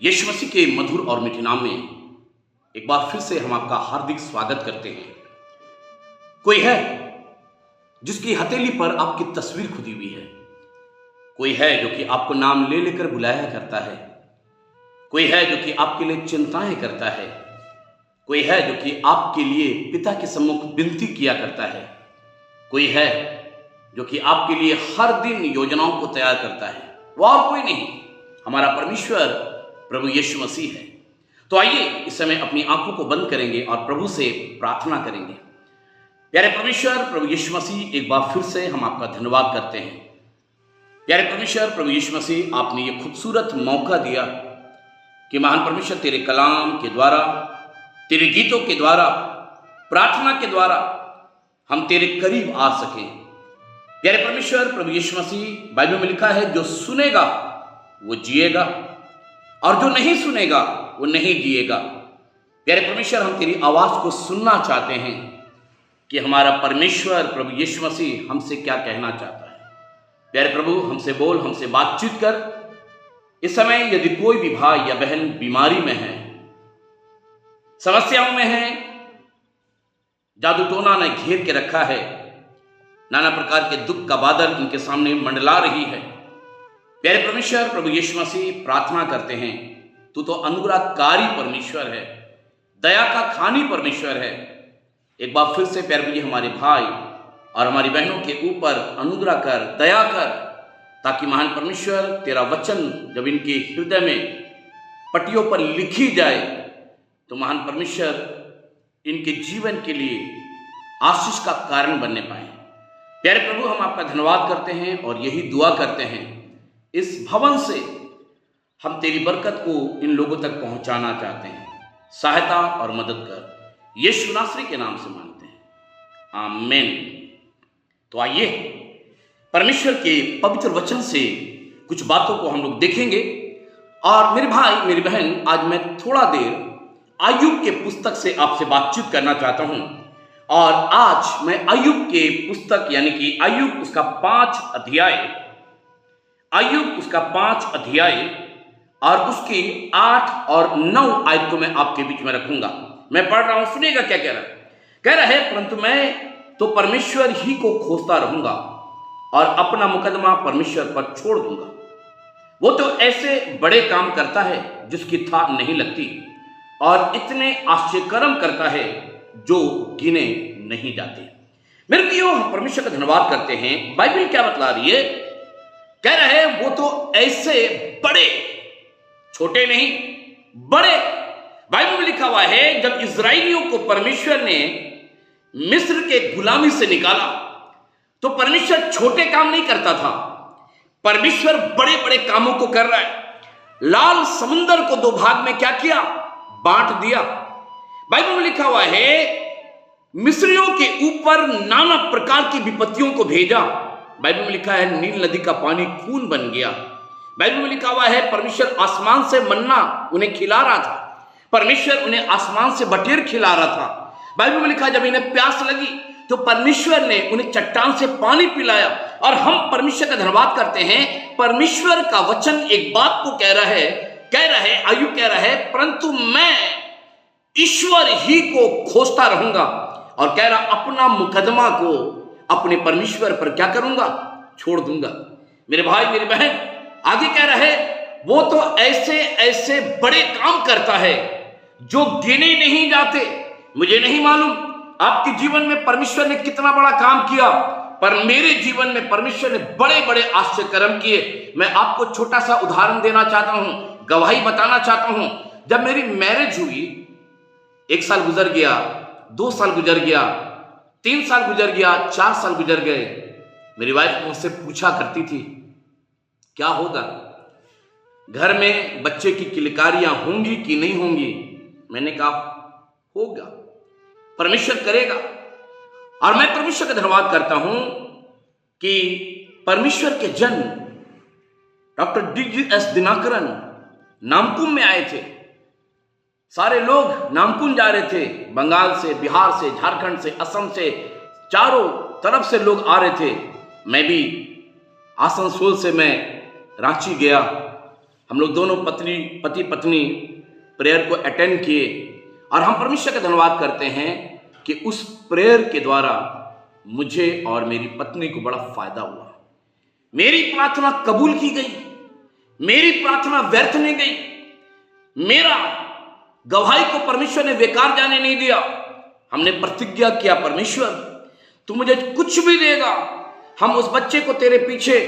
यीशु मसीह के मधुर और मीठे नाम में एक बार फिर से हम आपका हार्दिक स्वागत करते हैं। कोई है जिसकी हथेली पर आपकी तस्वीर खुदी हुई है। कोई है जो कि आपको नाम ले लेकर बुलाया करता है। कोई है जो कि आपके लिए चिंताएं करता है। कोई है जो कि आपके लिए पिता के सम्मुख विनती किया करता है। कोई है जो कि आपके लिए हर दिन योजनाओं को तैयार करता है। वो और कोई नहीं, हमारा परमेश्वर प्रभु यीशु मसीह है। तो आइए इस समय अपनी आंखों को बंद करेंगे और प्रभु से प्रार्थना करेंगे। प्यारे परमेश्वर प्रभु यीशु मसीह, एक बार फिर से हम आपका धन्यवाद करते हैं। प्यारे परमेश्वर प्रभु यीशु मसीह, आपने ये खूबसूरत मौका दिया कि महान परमेश्वर तेरे कलाम के द्वारा, तेरे गीतों के द्वारा, प्रार्थना के द्वारा हम तेरे करीब आ सकें। प्यारे परमेश्वर प्रभु यीशु मसीह, बाइबल में लिखा है जो सुनेगा वो जिएगा और जो नहीं सुनेगा वो नहीं जिएगा। प्यारे परमेश्वर, हम तेरी आवाज को सुनना चाहते हैं कि हमारा परमेश्वर प्रभु यीशु मसीह हमसे क्या कहना चाहता है। प्यारे प्रभु, हमसे बोल, हमसे बातचीत कर। इस समय यदि कोई भी भाई या बहन बीमारी में है, समस्याओं में है, जादू टोना ने घेर के रखा है, नाना प्रकार के दुख का बादल इनके सामने मंडला रही है, प्यारे परमेश्वर प्रभु यीशु मसीह, प्रार्थना करते हैं, तू तो अनुग्रहकारी परमेश्वर है, दया का खानी परमेश्वर है। एक बार फिर से प्यारे प्रभु, हमारे भाई और हमारी बहनों के ऊपर अनुग्रह कर, दया कर, ताकि महान परमेश्वर तेरा वचन जब इनके हृदय में पट्टियों पर लिखी जाए तो महान परमेश्वर इनके जीवन के लिए आशीष का कारण बनने पाए। प्यारे प्रभु, हम आपका धन्यवाद करते हैं और यही दुआ करते हैं, इस भवन से हम तेरी बरकत को इन लोगों तक पहुंचाना चाहते हैं। सहायता और मदद कर, यीशु नासरी के नाम से मांगते हैं, आमीन। तो आइए परमेश्वर के पवित्र वचन से कुछ बातों को हम लोग देखेंगे। और मेरे भाई मेरी बहन, आज मैं थोड़ा देर अय्यूब के पुस्तक से आपसे बातचीत करना चाहता हूं। और आज मैं अय्यूब के पुस्तक यानी कि अय्यूब उसका 5 अध्याय, अय्यूब उसका 5 अध्याय और उसकी 8 और 9 आयत को मैं आपके बीच में रखूंगा। मैं पढ़ रहा हूं, सुनिएगा क्या कह रहा है। कह रहा है, परंतु मैं तो परमेश्वर ही को खोजता रहूंगा और अपना मुकदमा परमेश्वर पर छोड़ दूंगा। वो तो ऐसे बड़े काम करता है जिसकी था नहीं लगती और इतने आश्चर्यकर्म करता है जो गिने नहीं जाते। मेरे प्रियो, हम परमेश्वर का धन्यवाद करते हैं। बाइबल क्या बतला रही है? कह रहा है वो तो ऐसे बड़े, छोटे नहीं बड़े। बाइबल में लिखा हुआ है, जब इस्राएलियों को परमेश्वर ने मिस्र के गुलामी से निकाला तो परमेश्वर छोटे काम नहीं करता था, परमेश्वर बड़े बड़े कामों को कर रहा है। लाल समुंदर को 2 भाग में क्या किया? बांट दिया। बाइबल में लिखा हुआ है, मिस्रियों के ऊपर नाना प्रकार की विपत्तियों को भेजा। बाइबल में लिखा है, नील नदी का पानी खून बन गया। बाइबल में लिखा हुआ है, परमेश्वर आसमान से मन्ना उन्हें खिला रहा था, परमेश्वर उन्हें आसमान से बटेर खिला रहा था। बाइबल में लिखा, जब इन्हें प्यास लगी तो परमेश्वर ने उन्हें चट्टान से पानी पिलाया। और हम परमेश्वर का धन्यवाद करते हैं, परमेश्वर का वचन एक बात को कह रहा है, अय्यूब कह रहा है, परंतु मैं ईश्वर ही को खोजता रहूंगा और कह रहा अपना मुकदमा को अपने परमेश्वर पर क्या करूंगा? छोड़ दूंगा। मेरे भाई मेरी बहन, आगे कह रहा है, वो तो ऐसे ऐसे बड़े काम करता है जो गिने नहीं जाते। मुझे नहीं मालूम आपके जीवन में परमेश्वर ने कितना बड़ा काम किया, पर मेरे जीवन में परमेश्वर ने बड़े बड़े आश्चर्य कर्म किए। मैं आपको छोटा सा उदाहरण देना चाहता हूं, गवाही बताना चाहता हूं। जब मेरी मैरिज हुई, 1 साल गुजर गया, 2 साल गुजर गया, 3 साल गुजर गया, 4 साल गुजर गए। मेरी वाइफ मुझसे पूछा करती थी, क्या होगा, घर में बच्चे की किलकारियां होंगी कि नहीं होंगी? मैंने कहा होगा, परमेश्वर करेगा। और मैं परमेश्वर का धन्यवाद करता हूं कि परमेश्वर के जन डॉक्टर DGS दिनाकरन नामकुम में आए थे। सारे लोग नामकुम जा रहे थे, बंगाल से, बिहार से, झारखंड से, असम से, चारों तरफ से लोग आ रहे थे। मैं भी आसनसोल से मैं रांची गया हम लोग दोनों पति पत्नी प्रेयर को अटेंड किए और हम परमेश्वर का धन्यवाद करते हैं कि उस प्रेयर के द्वारा मुझे और मेरी पत्नी को बड़ा फायदा हुआ। मेरी प्रार्थना कबूल की गई, मेरी प्रार्थना व्यर्थ नहीं गई, मेरा गवाही को परमेश्वर ने बेकार जाने नहीं दिया। हमने प्रतिज्ञा किया, परमेश्वर तू मुझे कुछ भी देगा, हम उस बच्चे को तेरे पीछे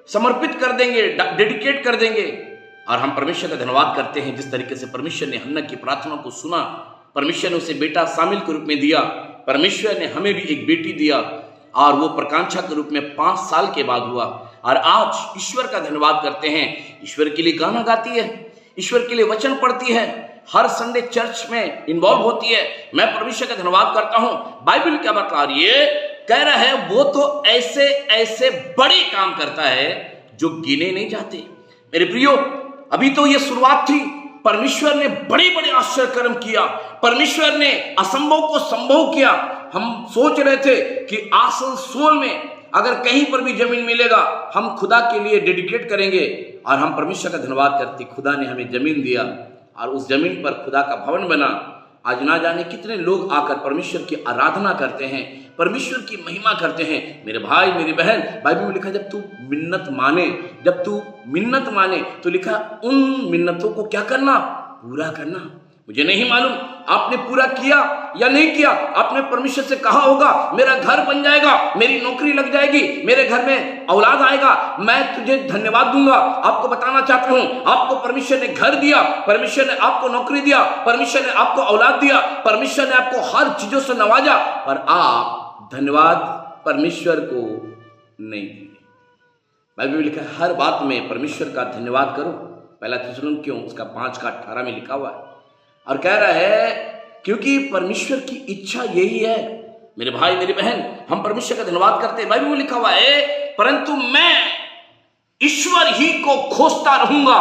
समर्पित कर देंगे, डेडिकेट कर देंगे। और हम परमेश्वर का धन्यवाद करते हैं जिस तरीके से परमेश्वर ने हन्ना की प्रार्थना को सुना, परमेश्वर ने उसे बेटा शामिल के रूप में दिया, परमेश्वर ने हमें भी एक बेटी दिया और वो प्रकांक्षा के रूप में 5 साल के बाद हुआ। और आज ईश्वर का धन्यवाद करते हैं, ईश्वर के लिए गाना गाती है, ईश्वर के लिए वचन पढ़ती है, हर संडे चर्च में इन्वॉल्व होती है। मैं परमेश्वर का धन्यवाद करता हूं। बाइबल क्या बता रही है? कह रहा है वो तो ऐसे ऐसे बड़े काम करता है जो गिने नहीं जाते। मेरे प्रियो, अभी तो ये शुरुआत थी। परमेश्वर ने बड़े बड़े आश्चर्य कर्म किया, परमेश्वर ने असंभव को संभव किया। हम सोच रहे थे कि आसनसोल में अगर कहीं पर भी जमीन मिलेगा हम खुदा के लिए डेडिकेट करेंगे। और हम परमेश्वर का धन्यवाद करते, खुदा ने हमें जमीन दिया और उस जमीन पर खुदा का भवन बना। आज ना जाने कितने लोग आकर परमेश्वर की आराधना करते हैं, परमेश्वर की महिमा करते हैं। मेरे भाई मेरी बहन, बाइबल में लिखा जब तू मिन्नत माने तो लिखा उन मिन्नतों को क्या करना? पूरा करना। मुझे नहीं मालूम आपने पूरा किया या नहीं किया। आपने परमेश्वर से कहा होगा मेरा घर बन जाएगा, मेरी नौकरी लग जाएगी, मेरे घर में औलाद आएगा, मैं तुझे धन्यवाद दूंगा। आपको बताना चाहता हूं, आपको परमेश्वर ने घर दिया, परमेश्वर ने आपको नौकरी दिया, परमेश्वर ने आपको औलाद दिया, परमेश्वर ने आपको हर चीजों से नवाजा, पर आप धन्यवाद परमेश्वर को नहीं दिए। बाइबल में लिखा है हर बात में परमेश्वर का धन्यवाद करो। पहला थिस्सलुनीकियों उसका 5:18 में लिखा हुआ है। और कह रहा है क्योंकि परमेश्वर की इच्छा यही है। मेरे भाई मेरी बहन, हम परमेश्वर का धन्यवाद करते हैं। बाइबल में लिखा हुआ है परंतु मैं ईश्वर ही को खोजता रहूंगा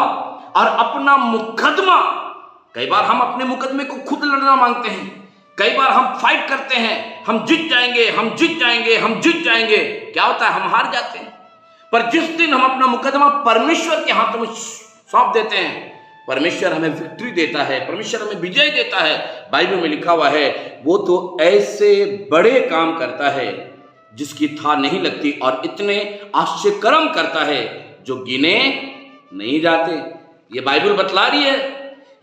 और अपना मुकदमा। कई बार हम अपने मुकदमे को खुद लड़ना मांगते हैं, कई बार हम फाइट करते हैं, हम जीत जाएंगे, हम जीत जाएंगे, हम जीत जाएंगे। क्या होता है? हम हार जाते हैं। पर जिस दिन हम अपना मुकदमा परमेश्वर के हाथों में सौंप देते हैं, परमेश्वर हमें विक्ट्री देता है, परमेश्वर हमें विजय देता है। बाइबल में लिखा हुआ है वो तो ऐसे बड़े काम करता है जिसकी था नहीं लगती और इतने आश्चर्य कर्म करता है जो गिने नहीं जाते। ये बाइबल बतला रही है,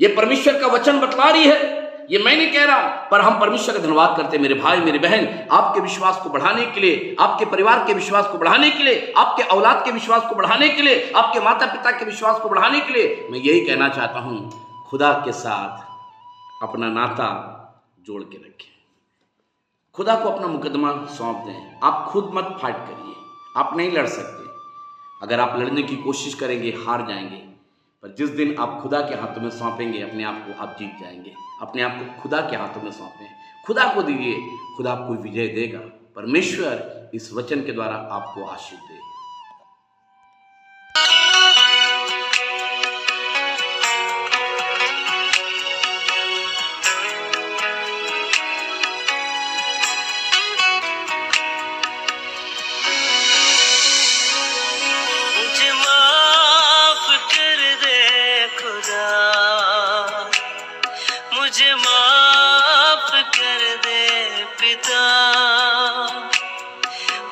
ये परमेश्वर का वचन बतला रही है, ये मैं नहीं कह रहा। पर हम परमेश्वर का धन्यवाद करते हैं। मेरे भाई मेरे बहन, आपके विश्वास को बढ़ाने के लिए, आपके परिवार के विश्वास को बढ़ाने के लिए, आपके औलाद के विश्वास को बढ़ाने के लिए, आपके माता पिता के विश्वास को बढ़ाने के लिए मैं यही कहना चाहता हूं, खुदा के साथ अपना नाता जोड़ के रखें, खुदा को अपना मुकदमा सौंप दें। आप खुद मत फाइट करिए, आप नहीं लड़ सकते। अगर आप लड़ने की कोशिश करेंगे हार जाएंगे, पर जिस दिन आप खुदा के हाथों में सौंपेंगे अपने आप को, आप जीत जाएंगे। अपने आप को खुदा के हाथों में सौंपें, खुदा को दीजिए, खुदा आपको विजय देगा। परमेश्वर इस वचन के द्वारा आपको आशीष दे। मुझे माफ कर दे पिता,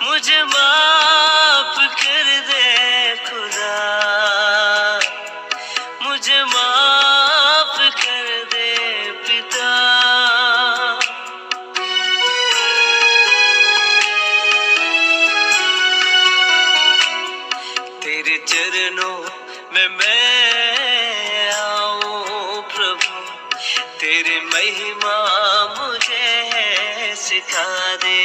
मुझे माफ कर दे खुदा, मुझे माफ कर दे पिता। तेरे चरणों में मैं आऊं प्रभु, तेरी महिमा मुझे सिखा दे।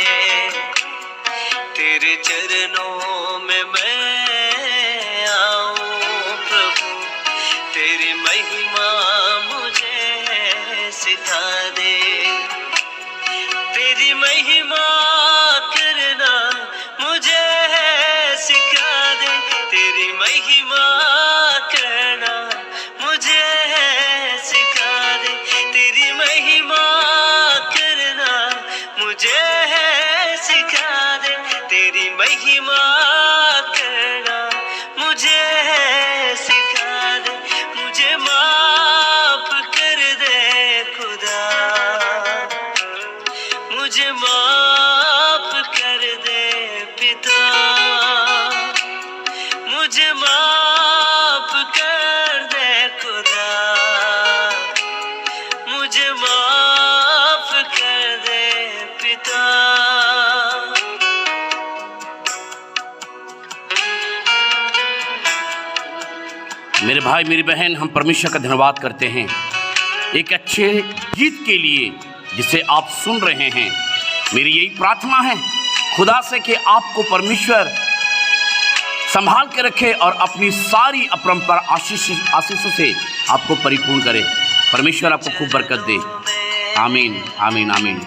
तेरे चरणों में मैं आऊं प्रभु, तेरी महिमा मुझे सिखा दे। तेरी महिमा करना मुझे सिखा दे, तेरी महिमा करना मुझे सिखा दे, तेरी महिमा करना मुझे सिखा दे, तेरी महिमा करना मुझे सिखा दे, मुझे माफ कर दे खुदा, मुझे माफ कर दे पिता। मेरे भाई मेरी बहन, हम परमेश्वर का धन्यवाद करते हैं एक अच्छे गीत के लिए जिसे आप सुन रहे हैं। मेरी यही प्रार्थना है खुदा से कि आपको परमेश्वर संभाल के रखे और अपनी सारी अपरंपरा आशीषों से आपको परिपूर्ण करे। परमेश्वर आपको खूब बरकत दे। आमीन आमीन आमीन।